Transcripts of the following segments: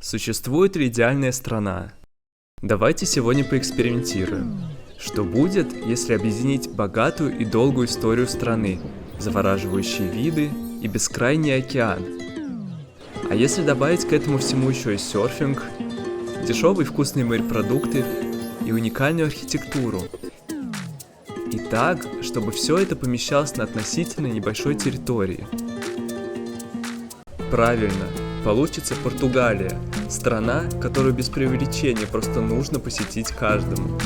Существует ли идеальная страна? Давайте сегодня поэкспериментируем. Что будет, если объединить богатую и долгую историю страны, завораживающие виды и бескрайний океан? А если добавить к этому всему еще и серфинг, дешевые вкусные морепродукты и уникальную архитектуру? И так, чтобы все это помещалось на относительно небольшой территории. Правильно, получится Португалия, страна, которую без преувеличения просто нужно посетить каждому.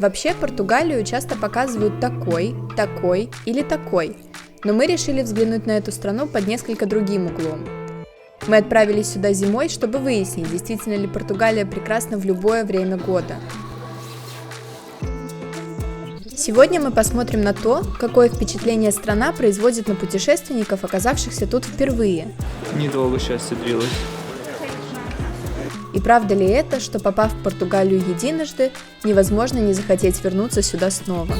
Вообще Португалию часто показывают такой или такой, но мы решили взглянуть на эту страну под несколько другим углом. Мы отправились сюда зимой, чтобы выяснить, действительно ли Португалия прекрасна в любое время года. Сегодня мы посмотрим на то, какое впечатление страна производит на путешественников, оказавшихся тут впервые. Недолго счастье длилось. И правда ли это, что попав в Португалию единожды, невозможно не захотеть вернуться сюда снова?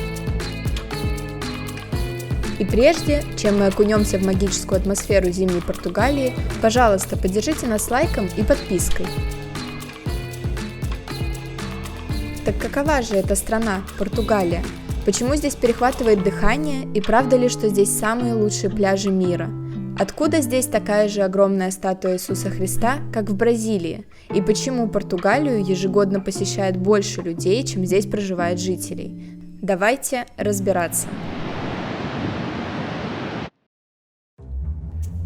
И прежде, чем мы окунемся в магическую атмосферу зимней Португалии, пожалуйста, поддержите нас лайком и подпиской. Так какова же эта страна, Португалия? Почему здесь перехватывает дыхание, и правда ли, что здесь самые лучшие пляжи мира? Откуда здесь такая же огромная статуя Иисуса Христа, как в Бразилии? И почему Португалию ежегодно посещает больше людей, чем здесь проживает жителей? Давайте разбираться.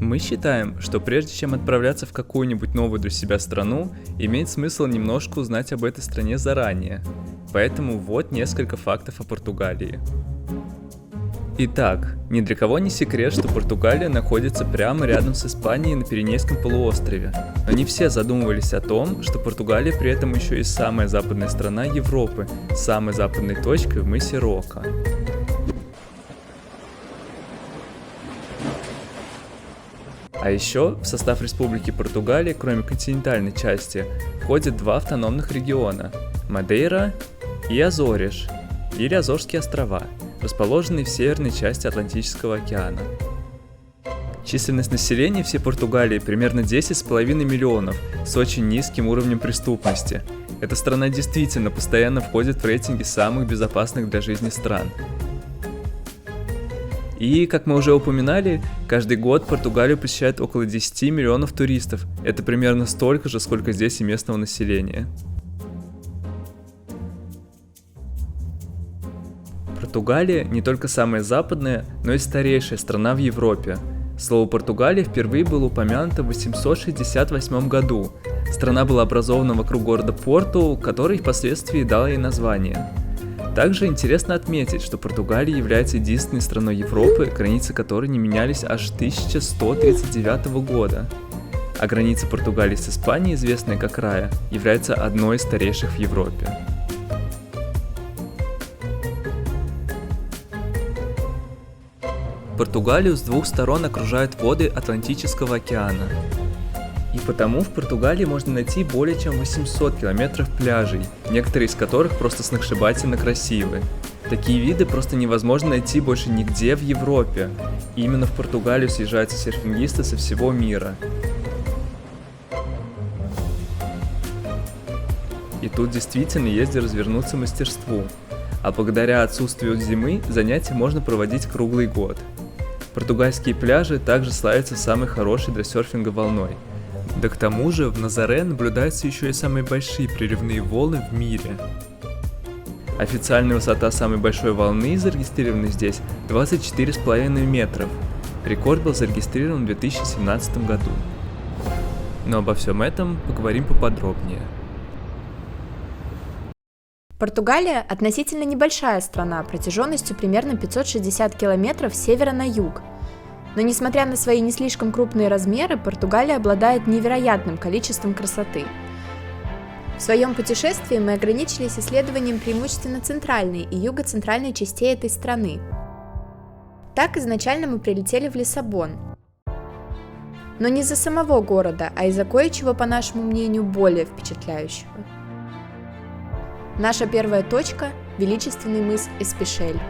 Мы считаем, что прежде чем отправляться в какую-нибудь новую для себя страну, имеет смысл немножко узнать об этой стране заранее. Поэтому вот несколько фактов о Португалии. Итак, ни для кого не секрет, что Португалия находится прямо рядом с Испанией на Пиренейском полуострове. Но не все задумывались о том, что Португалия при этом еще и самая западная страна Европы, с самой западной точкой в мысе Рока. А еще в состав Республики Португалия, кроме континентальной части, входят два автономных региона – Мадейра и Азориш, или Азорские острова, расположенные в северной части Атлантического океана. Численность населения всей Португалии примерно 10,5 миллионов, с очень низким уровнем преступности. Эта страна действительно постоянно входит в рейтинги самых безопасных для жизни стран. И, как мы уже упоминали, каждый год Португалию посещает около 10 миллионов туристов. Это примерно столько же, сколько здесь и местного населения. Португалия не только самая западная, но и старейшая страна в Европе. Слово «Португалия» впервые было упомянуто в 868 году. Страна была образована вокруг города Порту, который впоследствии дал ей название. Также интересно отметить, что Португалия является единственной страной Европы, границы которой не менялись аж 1139 года. А граница Португалии с Испанией, известная как Рая, является одной из старейших в Европе. Португалию с двух сторон окружают воды Атлантического океана. И потому в Португалии можно найти более чем 800 километров пляжей, некоторые из которых просто сногсшибательно красивы. Такие виды просто невозможно найти больше нигде в Европе. И именно в Португалию съезжаются серфингисты со всего мира. И тут действительно есть где развернуться мастерству. А благодаря отсутствию зимы занятия можно проводить круглый год. Португальские пляжи также славятся самой хорошей для серфинга волной. Да к тому же в Назаре наблюдаются еще и самые большие приливные волны в мире. Официальная высота самой большой волны, зарегистрированной здесь, 24,5 метров. Рекорд был зарегистрирован в 2017 году. Но обо всем этом поговорим поподробнее. Португалия – относительно небольшая страна, протяженностью примерно 560 километров с севера на юг. Но несмотря на свои не слишком крупные размеры, Португалия обладает невероятным количеством красоты. В своем путешествии мы ограничились исследованием преимущественно центральной и юго-центральной частей этой страны. Так изначально мы прилетели в Лиссабон. Но не из-за самого города, а из-за кое-чего, по нашему мнению, более впечатляющего. Наша первая точка – величественный мыс Эспишель.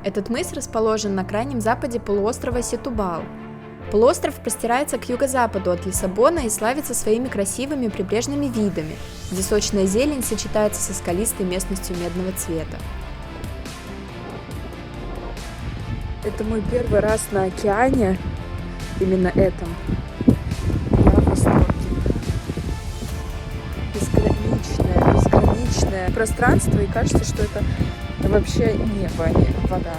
Этот мыс расположен на крайнем западе полуострова Сетубал. Полуостров простирается к юго-западу от Лиссабона и славится своими красивыми прибрежными видами, где сочная зелень сочетается со скалистой местностью медного цвета. Это мой первый раз на океане, именно этом. Я в восторге. Безграничное пространство, и кажется, что это вообще небо, а не вода.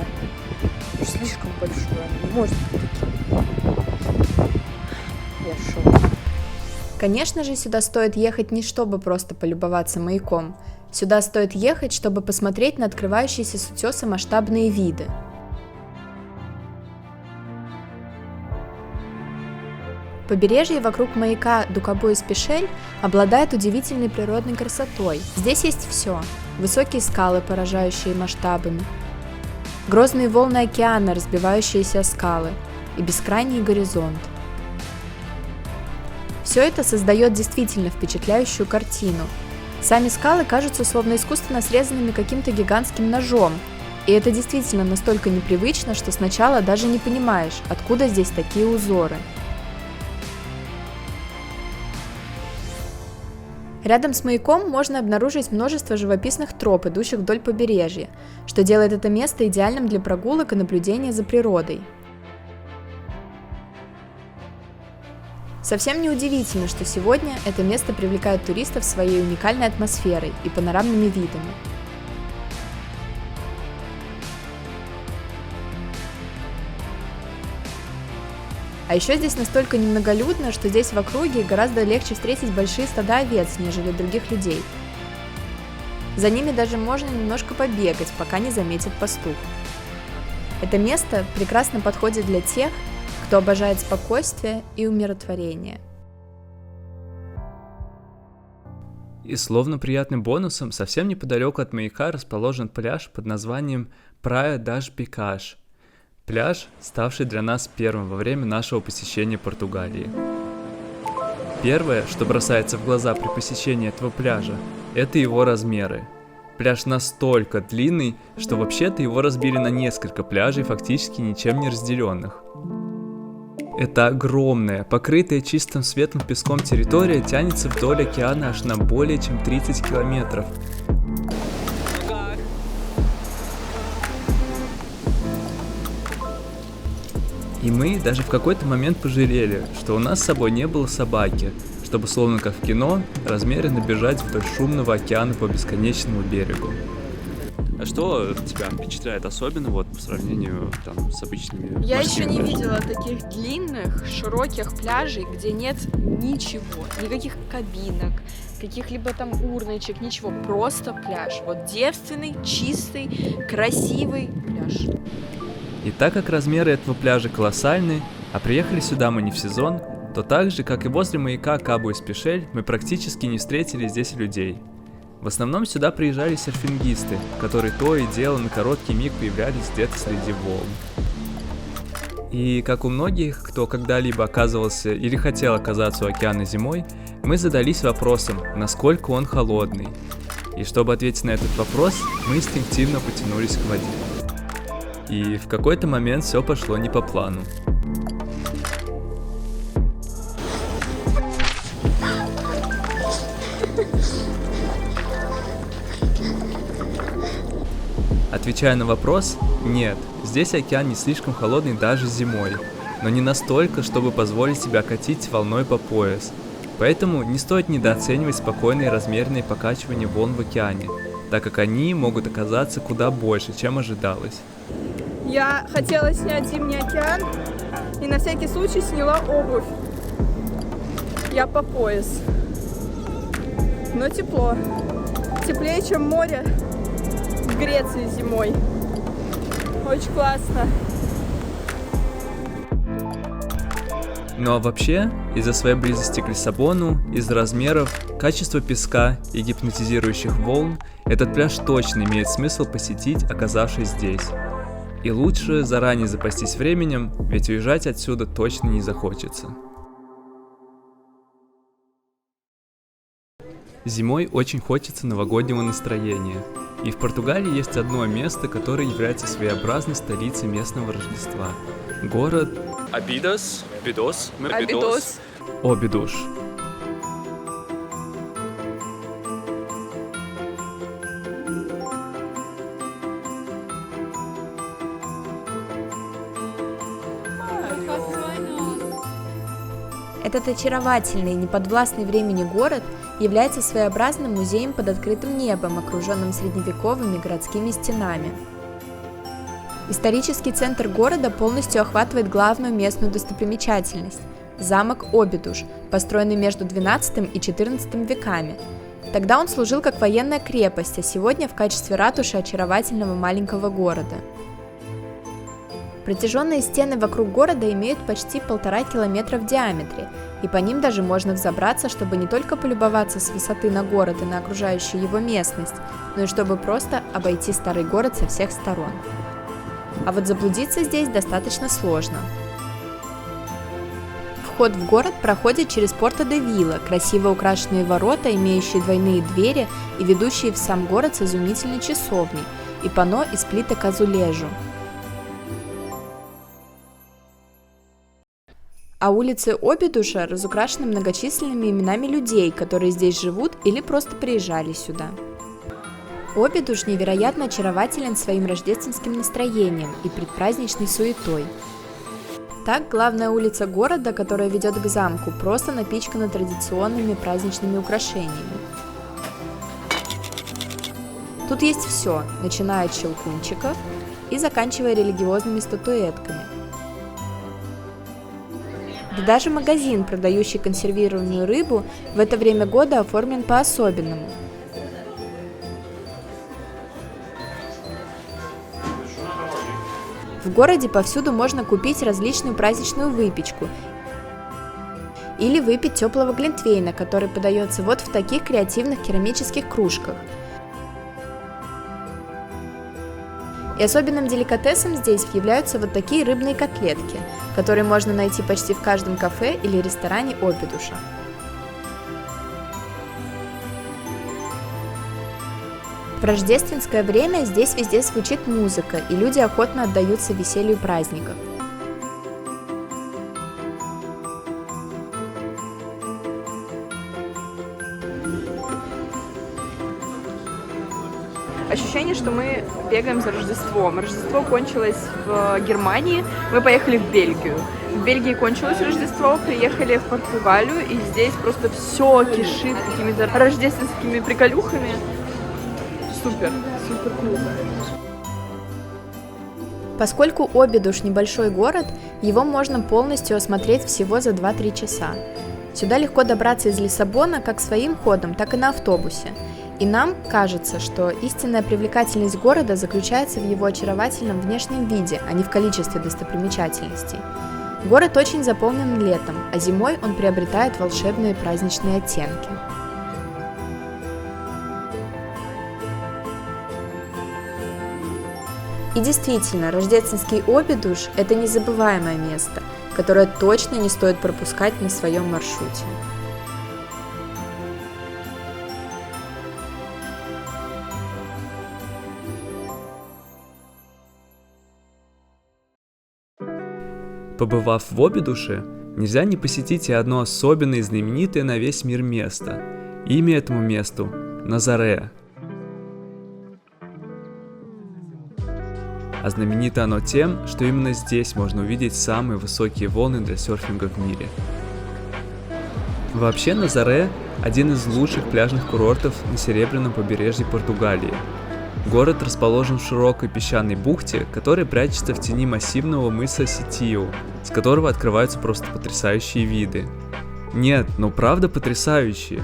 Уж слишком большое, не может быть таким. Я в шоке. Конечно же, сюда стоит ехать не чтобы просто полюбоваться маяком. Сюда стоит ехать, чтобы посмотреть на открывающиеся с утеса масштабные виды. Побережье вокруг маяка Дукабо-Эспишель обладает удивительной природной красотой. Здесь есть все. Высокие скалы, поражающие масштабами, грозные волны океана, разбивающиеся о скалы, и бескрайний горизонт. Все это создает действительно впечатляющую картину. Сами скалы кажутся словно искусственно срезанными каким-то гигантским ножом, и это действительно настолько непривычно, что сначала даже не понимаешь, откуда здесь такие узоры. Рядом с маяком можно обнаружить множество живописных троп, идущих вдоль побережья, что делает это место идеальным для прогулок и наблюдения за природой. Совсем неудивительно, что сегодня это место привлекает туристов своей уникальной атмосферой и панорамными видами. А еще здесь настолько немноголюдно, что здесь в округе гораздо легче встретить большие стада овец, нежели других людей. За ними даже можно немножко побегать, пока не заметит пастух. Это место прекрасно подходит для тех, кто обожает спокойствие и умиротворение. И словно приятным бонусом, совсем неподалеку от маяка расположен пляж под названием Praia das Picas. Пляж, ставший для нас первым во время нашего посещения Португалии. Первое, что бросается в глаза при посещении этого пляжа, это его размеры. Пляж настолько длинный, что вообще-то его разбили на несколько пляжей, фактически ничем не разделенных. Эта огромная, покрытая чистым светлым песком территория тянется вдоль океана аж на более чем 30 километров. И мы даже в какой-то момент пожалели, что у нас с собой не было собаки, чтобы, словно как в кино, размеренно бежать вдоль шумного океана по бесконечному берегу. А что тебя впечатляет особенно вот по сравнению там с обычными? Я еще не видела таких длинных, широких пляжей, где нет ничего, никаких кабинок, каких-либо там урночек, ничего, просто пляж. Вот девственный, чистый, красивый пляж. И так как размеры этого пляжа колоссальны, а приехали сюда мы не в сезон, то так же, как и возле маяка Кабо-Эспишель, мы практически не встретили здесь людей. В основном сюда приезжали серфингисты, которые то и дело на короткий миг появлялись где-то среди волн. И как у многих, кто когда-либо оказывался или хотел оказаться у океана зимой, мы задались вопросом, насколько он холодный. И чтобы ответить на этот вопрос, мы инстинктивно потянулись к воде. И в какой-то момент все пошло не по плану. Отвечая на вопрос, нет, здесь океан не слишком холодный даже зимой, но не настолько, чтобы позволить себя катить волной по пояс. Поэтому не стоит недооценивать спокойные размерные покачивания волн в океане, так как они могут оказаться куда больше, чем ожидалось. Я хотела снять зимний океан и на всякий случай сняла обувь. Я по пояс. Но тепло. Теплее, чем море в Греции зимой. Очень классно. Ну а вообще, из-за своей близости к Лиссабону, из-за размеров, качества песка и гипнотизирующих волн, этот пляж точно имеет смысл посетить, оказавшись здесь. И лучше заранее запастись временем, ведь уезжать отсюда точно не захочется. Зимой очень хочется новогоднего настроения. И в Португалии есть одно место, которое является своеобразной столицей местного Рождества. Город Абидос, Абидос. Обидуш. Этот очаровательный и неподвластный времени город является своеобразным музеем под открытым небом, окруженным средневековыми городскими стенами. Исторический центр города полностью охватывает главную местную достопримечательность – замок Обидуш, построенный между XII и XIV веками. Тогда он служил как военная крепость, а сегодня в качестве ратуши очаровательного маленького города. Протяженные стены вокруг города имеют почти 1,5 километра в диаметре, и по ним даже можно взобраться, чтобы не только полюбоваться с высоты на город и на окружающую его местность, но и чтобы просто обойти старый город со всех сторон. А вот заблудиться здесь достаточно сложно. Вход в город проходит через Порта-де-Вила, красиво украшенные ворота, имеющие двойные двери и ведущие в сам город с изумительной часовней, и панно из плиток азулежу. А улицы Обидуша разукрашены многочисленными именами людей, которые здесь живут или просто приезжали сюда. Обидуш невероятно очарователен своим рождественским настроением и предпраздничной суетой. Так, главная улица города, которая ведет к замку, просто напичкана традиционными праздничными украшениями. Тут есть все, начиная от щелкунчиков и заканчивая религиозными статуэтками. Да даже магазин, продающий консервированную рыбу, в это время года оформлен по-особенному. В городе повсюду можно купить различную праздничную выпечку или выпить теплого глинтвейна, который подается вот в таких креативных керамических кружках. И особенным деликатесом здесь являются вот такие рыбные котлетки, которые можно найти почти в каждом кафе или ресторане Обидуша. В рождественское время здесь везде звучит музыка, и люди охотно отдаются веселью праздников. Ощущение, что мы бегаем за Рождеством. Рождество кончилось в Германии, мы поехали в Бельгию. В Бельгии кончилось Рождество, приехали в Португалию, и здесь просто все кишит какими-то рождественскими приколюхами. Супер, супер круто. Поскольку Обидуш небольшой город, его можно полностью осмотреть всего за 2-3 часа. Сюда легко добраться из Лиссабона как своим ходом, так и на автобусе. И нам кажется, что истинная привлекательность города заключается в его очаровательном внешнем виде, а не в количестве достопримечательностей. Город очень заполнен летом, а зимой он приобретает волшебные праздничные оттенки. И действительно, рождественский Обидуш – это незабываемое место, которое точно не стоит пропускать на своем маршруте. Побывав в Обидуше, нельзя не посетить и одно особенное и знаменитое на весь мир место. Имя этому месту – Назаре. А знаменито оно тем, что именно здесь можно увидеть самые высокие волны для серфинга в мире. Вообще Назаре – один из лучших пляжных курортов на Серебряном побережье Португалии. Город расположен в широкой песчаной бухте, которая прячется в тени массивного мыса Ситиу, с которого открываются просто потрясающие виды. Нет, ну правда потрясающие.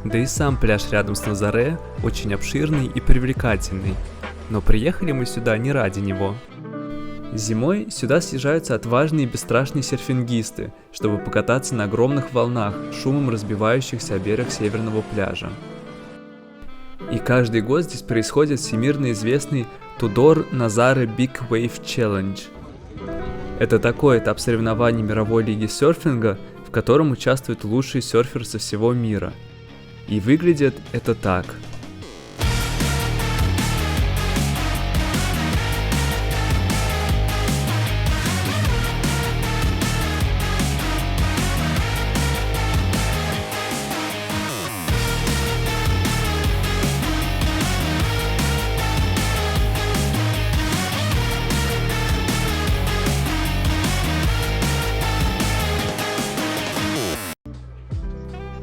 Да и сам пляж рядом с Назаре очень обширный и привлекательный, но приехали мы сюда не ради него. Зимой сюда съезжаются отважные и бесстрашные серфингисты, чтобы покататься на огромных волнах, шумом разбивающихся о берег северного пляжа. И каждый год здесь происходит всемирно известный Tudor Nazare Big Wave Challenge. Это такой этап соревнований мировой лиги серфинга, в котором участвуют лучшие серферы со всего мира. И выглядит это так.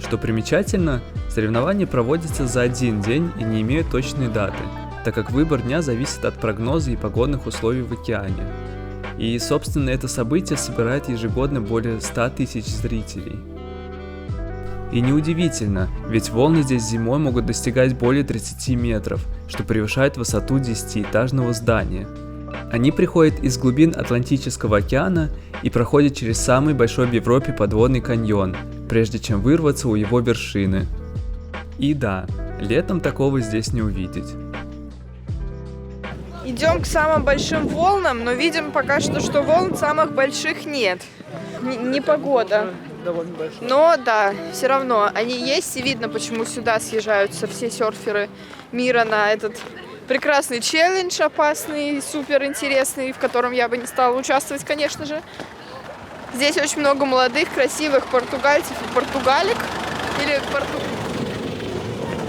Что примечательно, соревнования проводятся за один день и не имеют точной даты, так как выбор дня зависит от прогноза и погодных условий в океане. И, собственно, это событие собирает ежегодно более 100 тысяч зрителей. И неудивительно, ведь волны здесь зимой могут достигать более 30 метров, что превышает высоту 10-этажного здания. Они приходят из глубин Атлантического океана и проходят через самый большой в Европе подводный каньон, прежде чем вырваться у его вершины. И да, летом такого здесь не увидеть. Идем к самым большим волнам, но видим пока что волн самых больших нет. Не погода. Но да, все равно они есть, и видно, почему сюда съезжаются все серферы мира на этот прекрасный челлендж, опасный, супер интересный, в котором я бы не стала участвовать, конечно же. Здесь очень много молодых, красивых португальцев и португалек,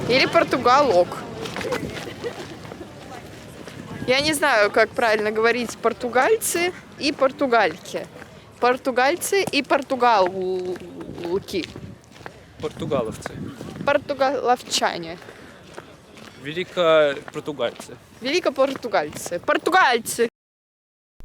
или португалок. Я не знаю, как правильно говорить португальцы и португальки. Португальцы и португалки. Португаловцы. Португаловчане. Великопортугальцы. Великопортугальцы. Португальцы!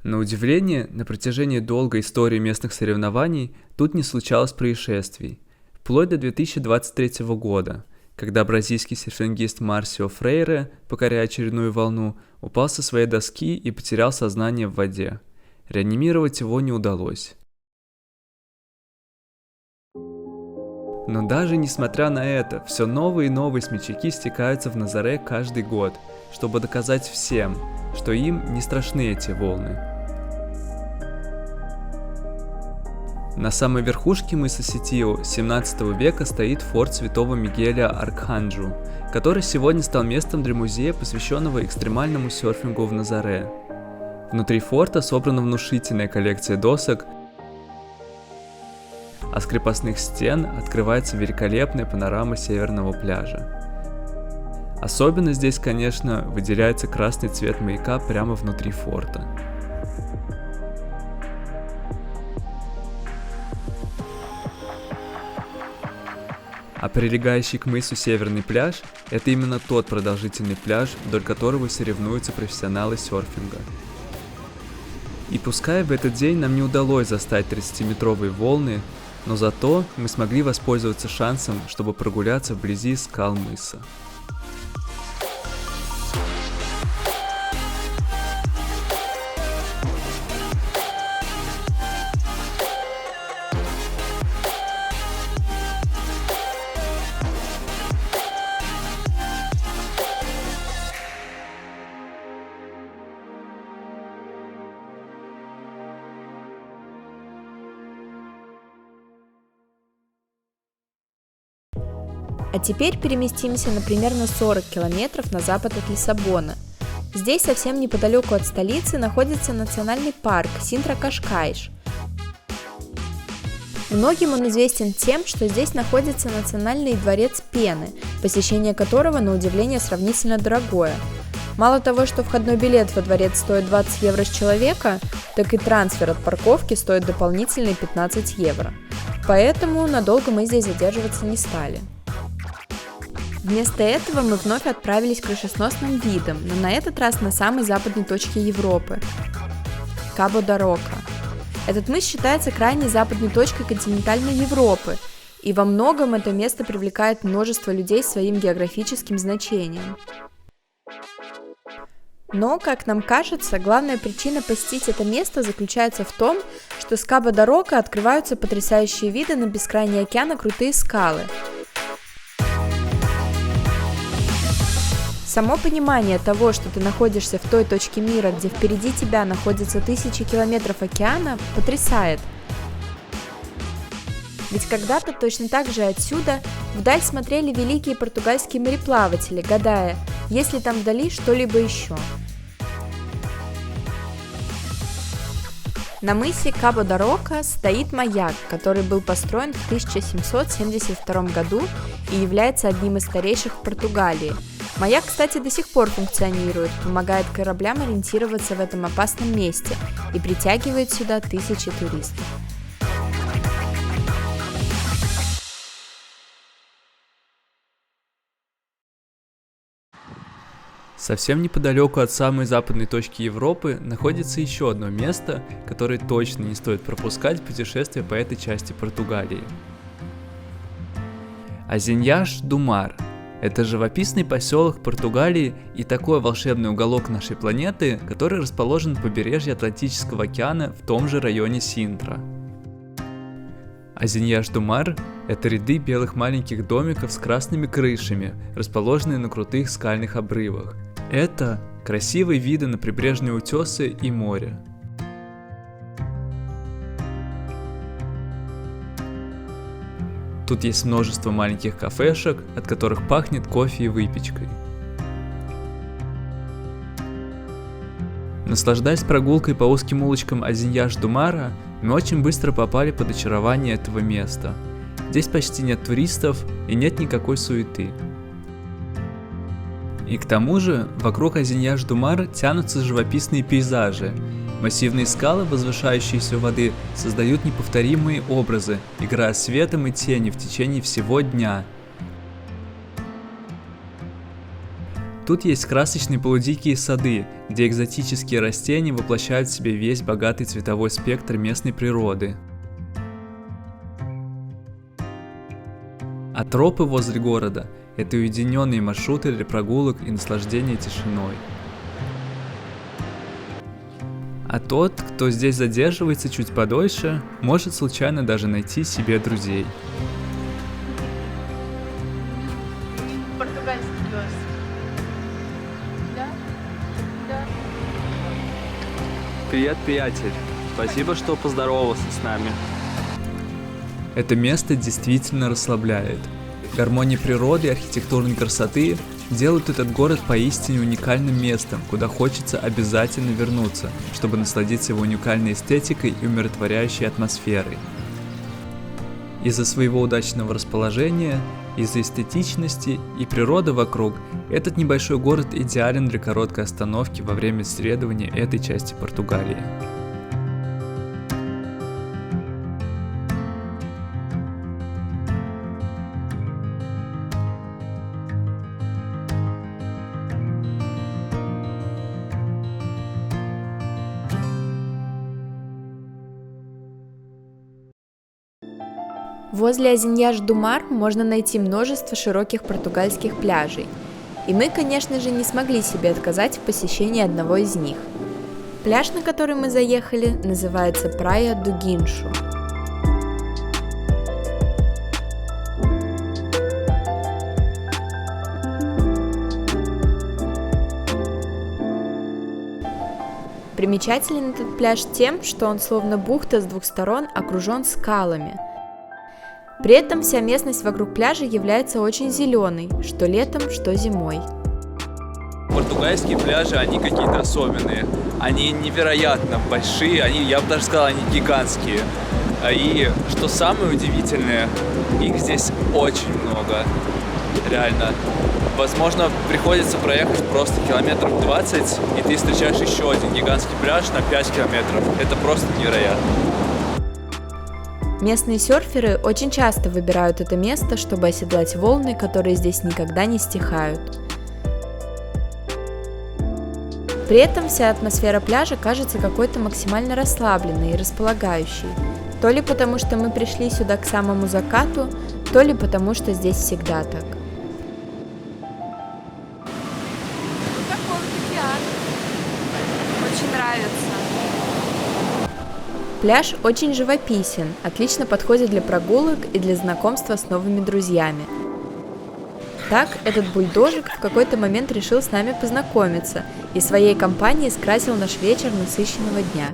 На удивление, на протяжении долгой истории местных соревнований тут не случалось происшествий. Вплоть до 2023 года, когда бразильский серфингист Марсио Фрейре, покоряя очередную волну, упал со своей доски и потерял сознание в воде. Реанимировать его не удалось. Но даже несмотря на это, все новые и новые смельчаки стекаются в Назаре каждый год, чтобы доказать всем, что им не страшны эти волны. На самой верхушке мыса Ситиу 17 века стоит форт Святого Мигеля Арканджу, который сегодня стал местом для музея, посвященного экстремальному серфингу в Назаре. Внутри форта собрана внушительная коллекция досок, а с крепостных стен открывается великолепная панорама северного пляжа. Особенно здесь, конечно, выделяется красный цвет маяка прямо внутри форта. А прилегающий к мысу северный пляж – это именно тот продолжительный пляж, вдоль которого соревнуются профессионалы серфинга. И пускай в этот день нам не удалось застать 30-метровые волны, но зато мы смогли воспользоваться шансом, чтобы прогуляться вблизи скал мыса. А теперь переместимся на примерно 40 километров на запад от Лиссабона. Здесь совсем неподалеку от столицы находится национальный парк Синтра-Кашкайш. Многим он известен тем, что здесь находится Национальный дворец пены, посещение которого, на удивление, сравнительно дорогое. Мало того, что входной билет во дворец стоит 20 евро с человека, так и трансфер от парковки стоит дополнительные 15 евро. Поэтому надолго мы здесь задерживаться не стали. Вместо этого мы вновь отправились к крышесносным видам, но на этот раз на самой западной точке Европы – Кабо-да-Рока. Этот мыс считается крайней западной точкой континентальной Европы, и во многом это место привлекает множество людей своим географическим значением. Но, как нам кажется, главная причина посетить это место заключается в том, что с Кабо-да-Рока открываются потрясающие виды на бескрайний океан и крутые скалы. Само понимание того, что ты находишься в той точке мира, где впереди тебя находятся тысячи километров океана, потрясает. Ведь когда-то точно так же отсюда вдаль смотрели великие португальские мореплаватели, гадая, есть ли там вдали что-либо еще. На мысе Кабо-да-Рока стоит маяк, который был построен в 1772 году и является одним из старейших в Португалии. Маяк, кстати, до сих пор функционирует, помогает кораблям ориентироваться в этом опасном месте и притягивает сюда тысячи туристов. Совсем неподалеку от самой западной точки Европы находится еще одно место, которое точно не стоит пропускать в путешествие по этой части Португалии. Азиньяш-ду-Мар – это живописный поселок Португалии и такой волшебный уголок нашей планеты, который расположен на побережье Атлантического океана в том же районе Синтра. Азиньяш-ду-Мар – это ряды белых маленьких домиков с красными крышами, расположенные на крутых скальных обрывах. Это красивые виды на прибрежные утесы и море. Тут есть множество маленьких кафешек, от которых пахнет кофе и выпечкой. Наслаждаясь прогулкой по узким улочкам Азиньяш-ду-Мара, мы очень быстро попали под очарование этого места. Здесь почти нет туристов и нет никакой суеты. И к тому же, вокруг Азиньяш-ду-Мар тянутся живописные пейзажи. Массивные скалы, возвышающиеся у воды, создают неповторимые образы, играя светом и тенью в течение всего дня. Тут есть красочные полудикие сады, где экзотические растения воплощают в себе весь богатый цветовой спектр местной природы. А тропы возле города – это уединенные маршруты для прогулок и наслаждения тишиной. А тот, кто здесь задерживается чуть подольше, может случайно даже найти себе друзей. Португальский пес. Да? Да. Привет, приятель. Спасибо, что поздоровался с нами. Это место действительно расслабляет. Гармония природы и архитектурной красоты делают этот город поистине уникальным местом, куда хочется обязательно вернуться, чтобы насладиться его уникальной эстетикой и умиротворяющей атмосферой. Из-за своего удачного расположения, из-за эстетичности и природы вокруг, этот небольшой город идеален для короткой остановки во время исследования этой части Португалии. Возле Азиньяш-ду-Мар можно найти множество широких португальских пляжей, и мы, конечно же, не смогли себе отказать в посещении одного из них. Пляж, на который мы заехали, называется Praia do Guincho. Примечателен этот пляж тем, что он словно бухта с двух сторон окружен скалами. При этом вся местность вокруг пляжа является очень зеленой, что летом, что зимой. Португальские пляжи, они какие-то особенные. Они невероятно большие, я бы даже сказал, они гигантские. И что самое удивительное, их здесь очень много. Реально. Возможно, приходится проехать просто километров 20, и ты встречаешь еще один гигантский пляж на 5 километров. Это просто невероятно. Местные серферы очень часто выбирают это место, чтобы оседлать волны, которые здесь никогда не стихают. При этом вся атмосфера пляжа кажется какой-то максимально расслабленной и располагающей. То ли потому, что мы пришли сюда к самому закату, то ли потому, что здесь всегда так. Вот такой вот океан. Очень нравится. Пляж очень живописен, отлично подходит для прогулок и для знакомства с новыми друзьями. Так, этот бульдожик в какой-то момент решил с нами познакомиться и своей компанией скрасил наш вечер насыщенного дня.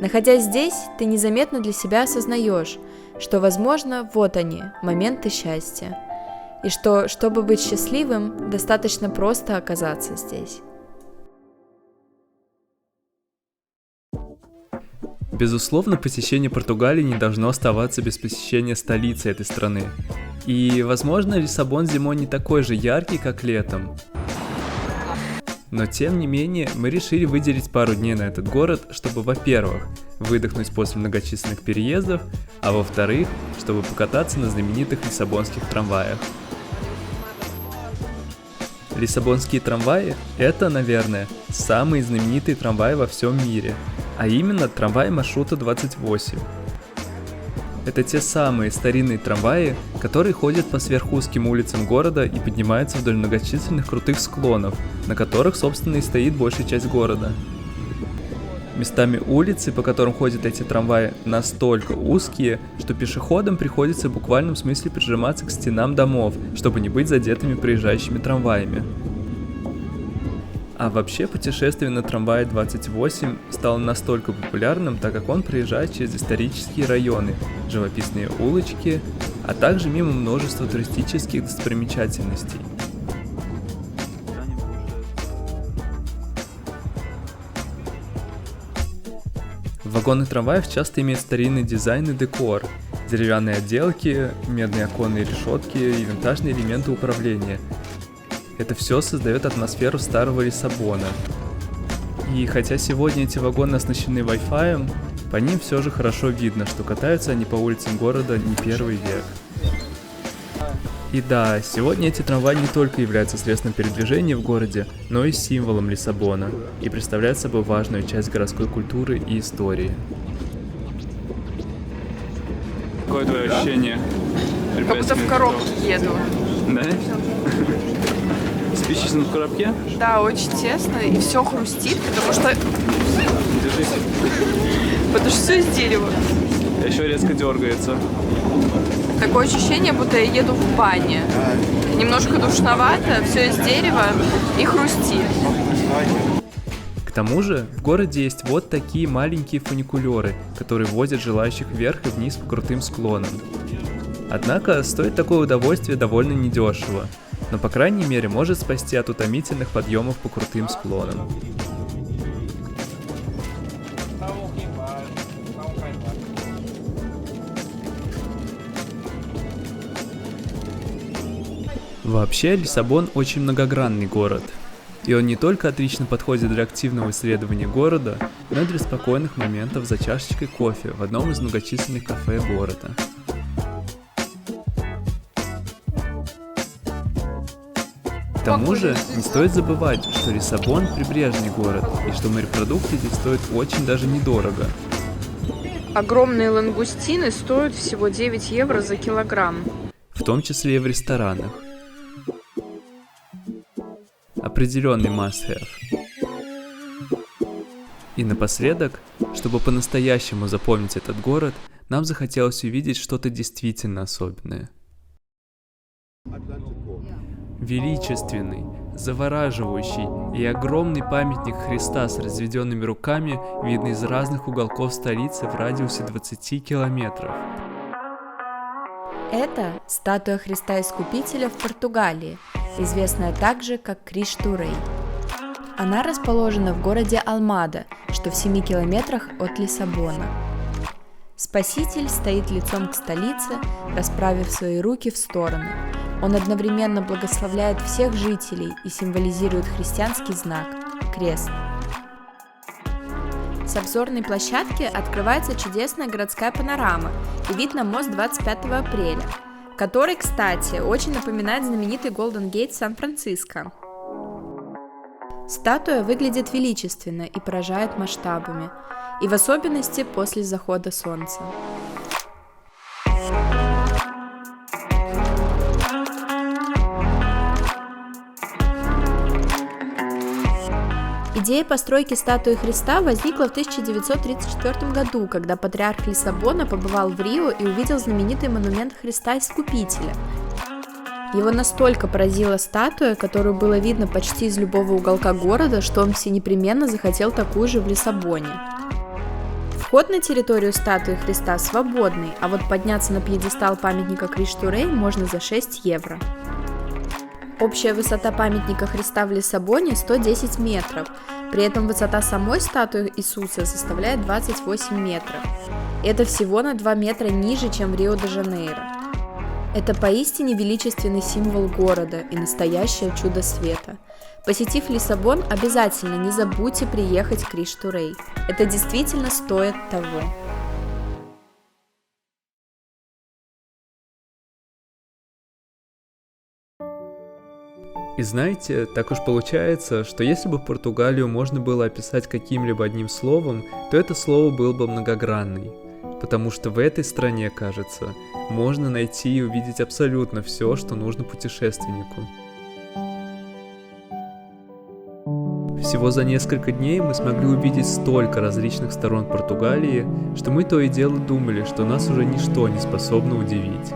Находясь здесь, ты незаметно для себя осознаешь, что, возможно, вот они, моменты счастья. И что, чтобы быть счастливым, достаточно просто оказаться здесь. Безусловно, посещение Португалии не должно оставаться без посещения столицы этой страны. И, возможно, Лиссабон зимой не такой же яркий, как летом. Но, тем не менее, мы решили выделить пару дней на этот город, чтобы, во-первых, выдохнуть после многочисленных переездов, а во-вторых, чтобы покататься на знаменитых лиссабонских трамваях. Лиссабонские трамваи – это, наверное, самые знаменитые трамваи во всем мире, а именно трамваи маршрута 28. Это те самые старинные трамваи, которые ходят по сверхузким улицам города и поднимаются вдоль многочисленных крутых склонов, на которых, собственно, и стоит большая часть города. Местами улицы, по которым ходят эти трамваи, настолько узкие, что пешеходам приходится в буквальном смысле прижиматься к стенам домов, чтобы не быть задетыми проезжающими трамваями. А вообще путешествие на трамвае 28 стало настолько популярным, так как он проезжает через исторические районы, живописные улочки, а также мимо множества туристических достопримечательностей. Вагоны трамваев часто имеют старинный дизайн и декор, деревянные отделки, медные оконные решетки и винтажные элементы управления. Это все создает атмосферу старого Лиссабона. И хотя сегодня эти вагоны оснащены Wi-Fi, по ним все же хорошо видно, что катаются они по улицам города не первый век. И да, сегодня эти трамваи не только являются средством передвижения в городе, но и символом Лиссабона, и представляют собой важную часть городской культуры и истории. Какое твое ощущение? Как будто в коробке еду. Да? Спичь в коробке? Да, очень тесно и все хрустит, потому что все из дерева. Еще резко дергается. Такое ощущение, будто я еду в бане. Немножко душновато, все из дерева и хрустит. К тому же, в городе есть вот такие маленькие фуникулеры, которые возят желающих вверх и вниз по крутым склонам. Однако, стоит такое удовольствие довольно недешево, но по крайней мере может спасти от утомительных подъемов по крутым склонам. Вообще, Лиссабон очень многогранный город, и он не только отлично подходит для активного исследования города, но и для спокойных моментов за чашечкой кофе в одном из многочисленных кафе города. К тому же, не стоит забывать, что Лиссабон – прибрежный город, и что морепродукты здесь стоят очень даже недорого. Огромные лангустины стоят всего 9 евро за килограмм. В том числе и в ресторанах. Определенный must-have. И напоследок, чтобы по-настоящему запомнить этот город, нам захотелось увидеть что-то действительно особенное. Величественный, завораживающий и огромный памятник Христа с разведенными руками видно из разных уголков столицы в радиусе 20 километров. Это статуя Христа Искупителя в Португалии, известная также как Кришту-Рей. Она расположена в городе Алмада, что в 7 километрах от Лиссабона. Спаситель стоит лицом к столице, расправив свои руки в стороны. Он одновременно благословляет всех жителей и символизирует христианский знак – крест. С обзорной площадки открывается чудесная городская панорама и вид на мост 25 апреля, который, кстати, очень напоминает знаменитый Golden Gate Сан-Франциско. Статуя выглядит величественно и поражает масштабами, и в особенности после захода солнца. Идея постройки статуи Христа возникла в 1934 году, когда патриарх Лиссабона побывал в Рио и увидел знаменитый монумент Христа Искупителя. Его настолько поразила статуя, которую было видно почти из любого уголка города, что он всенепременно захотел такую же в Лиссабоне. Вход на территорию статуи Христа свободный, а вот подняться на пьедестал памятника Кришту-Рей можно за 6 евро. Общая высота памятника Христа в Лиссабоне 110 метров, при этом высота самой статуи Иисуса составляет 28 метров. Это всего на 2 метра ниже, чем в Рио-де-Жанейро. Это поистине величественный символ города и настоящее чудо света. Посетив Лиссабон, обязательно не забудьте приехать к Кришту-Рей. Это действительно стоит того. И знаете, так уж получается, что если бы Португалию можно было описать каким-либо одним словом, то это слово было бы многогранный. Потому что в этой стране, кажется, можно найти и увидеть абсолютно все, что нужно путешественнику. Всего за несколько дней мы смогли увидеть столько различных сторон Португалии, что мы то и дело думали, что нас уже ничто не способно удивить.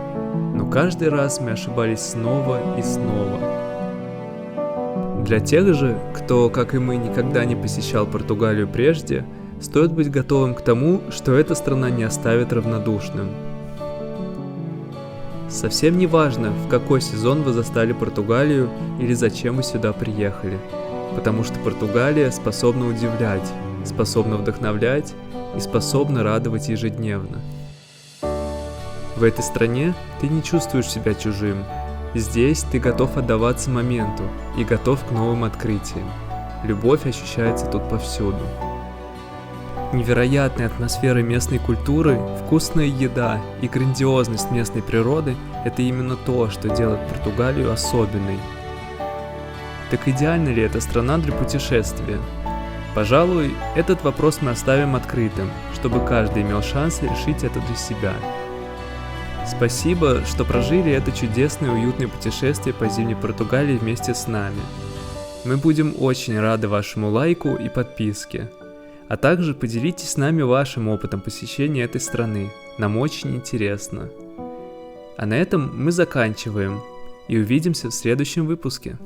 Но каждый раз мы ошибались снова и снова. Для тех же, кто, как и мы, никогда не посещал Португалию прежде, стоит быть готовым к тому, что эта страна не оставит равнодушным. Совсем не важно, в какой сезон вы застали Португалию или зачем вы сюда приехали, потому что Португалия способна удивлять, способна вдохновлять и способна радовать ежедневно. В этой стране ты не чувствуешь себя чужим. Здесь ты готов отдаваться моменту и готов к новым открытиям. Любовь ощущается тут повсюду. Невероятная атмосфера местной культуры, вкусная еда и грандиозность местной природы – это именно то, что делает Португалию особенной. Так идеальна ли эта страна для путешествия? Пожалуй, этот вопрос мы оставим открытым, чтобы каждый имел шанс решить это для себя. Спасибо, что прожили это чудесное и уютное путешествие по зимней Португалии вместе с нами. Мы будем очень рады вашему лайку и подписке. А также поделитесь с нами вашим опытом посещения этой страны. Нам очень интересно. А на этом мы заканчиваем. И увидимся в следующем выпуске.